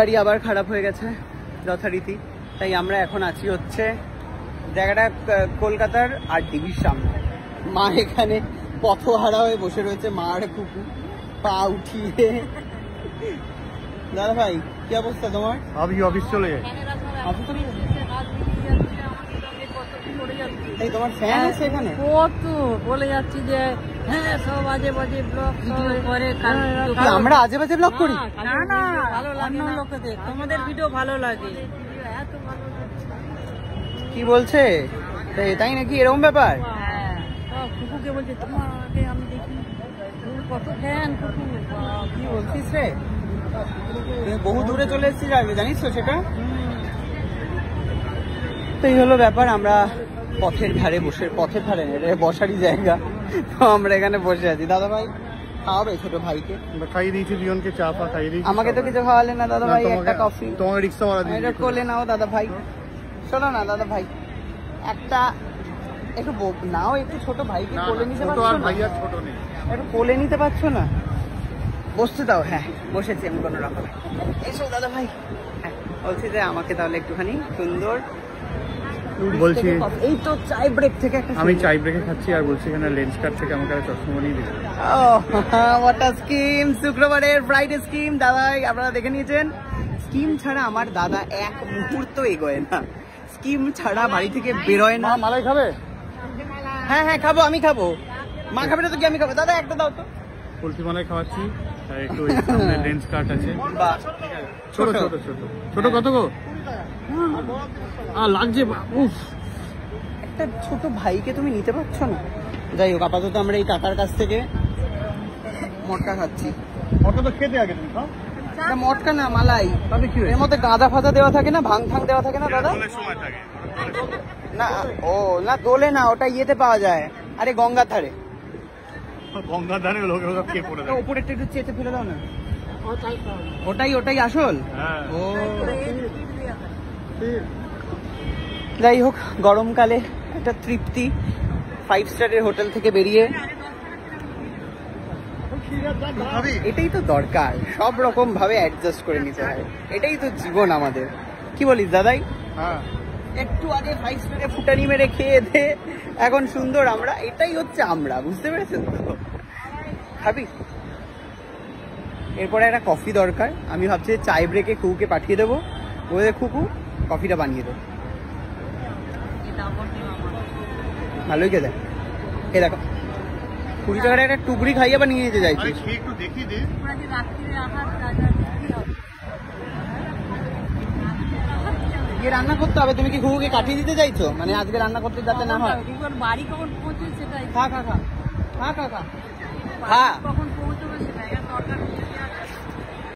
গাড়ি আবার খারাপ হয়ে গেছে যথারীতি, তাই আমরা এখন আছি হচ্ছে জায়গাটা কলকাতার RDBর সামনে। মা এখানে পথহারা হয়ে বসে রয়েছে, মা আর কুকু পা উঠিয়ে। দাদা ভাই কি অবস্থা তোমার? আমি অফিস চলে যাই। এই তোমার ফ্যান আছে এখানে? কত বলে যাচ্ছি যে হ্যাঁ সব আজে বাজে ব্লগ করে। আমরা আজে বাজে ব্লগ করি? না না, ভালো লাগে না লোকেদের, তোমাদের ভিডিও ভালো লাগে। কি বলছে তাই নাকি? এরকম ব্যাপার? হ্যাঁ, কুকুকে বলছে তোমাকে আমি দেখি কত ফ্যান কুকু। কি বলছিস রে? বহু দূরে চলে এসেছিস আগে, জানিস তো সেটা? তো এই হলো ব্যাপার, আমরা পথের ধারে বসে, পথের ধারে বসারই জায়গা, তো আমরা এখানে বসে আছি। দাদা ভাই খাওয়াবে ছোট ভাইকে? খাইয়ে দিয়েছি দুজনকে, চা ফা খাইয়ে দিয়েছি। আমাকে তো কিছু খাওয়ালে না দাদা ভাই, একটা কফি। তোমাকে রিক্সা ভাড়া দিয়েছি, এটা কোলে নাও দাদা ভাই। শোনো না দাদা ভাই, একটা একটু নাও, একটু ছোট ভাইকে কোলে নিতে পারছো না? ভাই আর ছোট নেই, একটু কোলে নিতে পারছো না? বসতে দাও। হ্যাঁ বসেছি আমি কোনো রকম। এসো দাদা ভাই। হ্যাঁ বলছি যে আমাকে তাহলে একটুখানি সুন্দর বলছি। এই তো চাই ব্রেক থেকে একটা, আমি চাই ব্রেকে খাচ্ছি আর বলছি এখানে লেন্স কার্ড থেকে আমাকে চশমা নিয়ে দিচ্ছি। What a scheme! শুক্রবারের ফ্রাইডে স্কিম দাদা আপনারা দেখে নিয়েছেন। স্কিম ছাড়া আমার দাদা এক মুহূর্ত এগোয় না, স্কিম ছাড়া বাড়ি থেকে বেরোয় না। মালাই খাবে? হ্যাঁ হ্যাঁ খাবো, আমি খাবো। মা খাবে না তো কি আমি খাবো? দাদা একটা দাও তো। পোলট্রি মালাই খাওয়াচ্ছি, একটু লেন্স কার্ড আছে। বাহ, ছোট ছোট ছোট ছোট কত গো? লাগছে। উফ, একটা ছোট ভাইকে তুমি নিতে পারছো না? যাই হোক, আপাতত আমরা এই কাকার কাছ থেকে মটকা খাচ্ছি। অত তো খেতে আগে তুমি খাও। এটা মটকা না, মালাই। তাহলে কি এর মধ্যে গাঁদা ফাঁদা দেওয়া থাকে না, ভাং ঠাং দেওয়া থাকে না দাদা? সময় থাকে না ও না, দোলে না, ওটা ইয়েতে পাওয়া যায়, আরে গঙ্গার ধারে। গঙ্গার ধারে লোকে খেয়ে পড়ে যায়। উপরেরটা একটু চেতে ফেলে দাও না। ওটাই আসল। ও যাই হোক, গরমকালে একটা তৃপ্তি 5 স্টারের হোটেল থেকে বেরিয়ে, এটাই তো দরকার, সব রকম ভাবে অ্যাডজাস্ট করে নিতে হয়, এটাই তো জীবন আমাদের। কি বলিস দাদাই? হ্যাঁ, একটু আগে 5 স্টারে ফুটানি মেরে খেয়ে দে, এখন সুন্দর আমরা, এটাই হচ্ছে আমরা, বুঝতে পেরেছেন তো? খাবি? এরপরে একটা কফি দরকার, আমি ভাবছি চাই ব্রেকে কুকুকে পাঠিয়ে দেবো, বলে কুকু কফিটা বানিয়ে দেবো। ভালোই কে দেয়, এ দেখো 20 টাকার একটা টুকরি খাইয়ে আবার নিয়ে যেতে চাইছি। একটু দেখিয়ে দে। গিয়ে রান্না করতে হবে, তুমি কি কুকুকে কাটিয়ে দিতে চাইছো? মানে আজকে রান্না করতে যাতে না হয়। বাড়ি কখন পৌঁছে সেটাই। খা খা খা খা খা খা খা। কখন পৌঁছবে সেটাই,